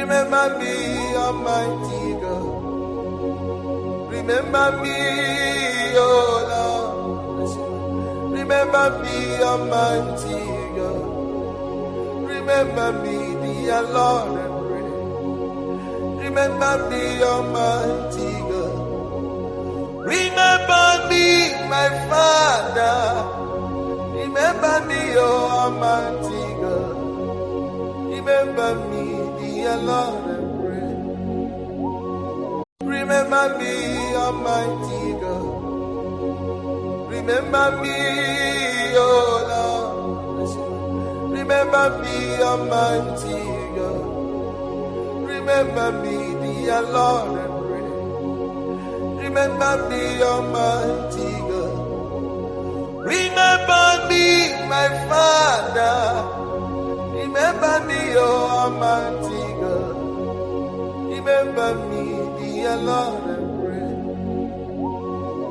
Remember me, Almighty God. Remember me, oh Lord. Remember me, Almighty God. Remember me, dear Lord, and pray. Remember me, Almighty God. Remember me, my Father. Remember me, oh Almighty God. Remember me, dear Lord, and pray. Remember me, Almighty God. Remember me, oh Lord. Remember me, Almighty God. Remember me, dear Lord, and pray. Remember me, Almighty God. Remember me, my Father. Remember me, oh Almighty God. Remember me, dear Lord, and pray.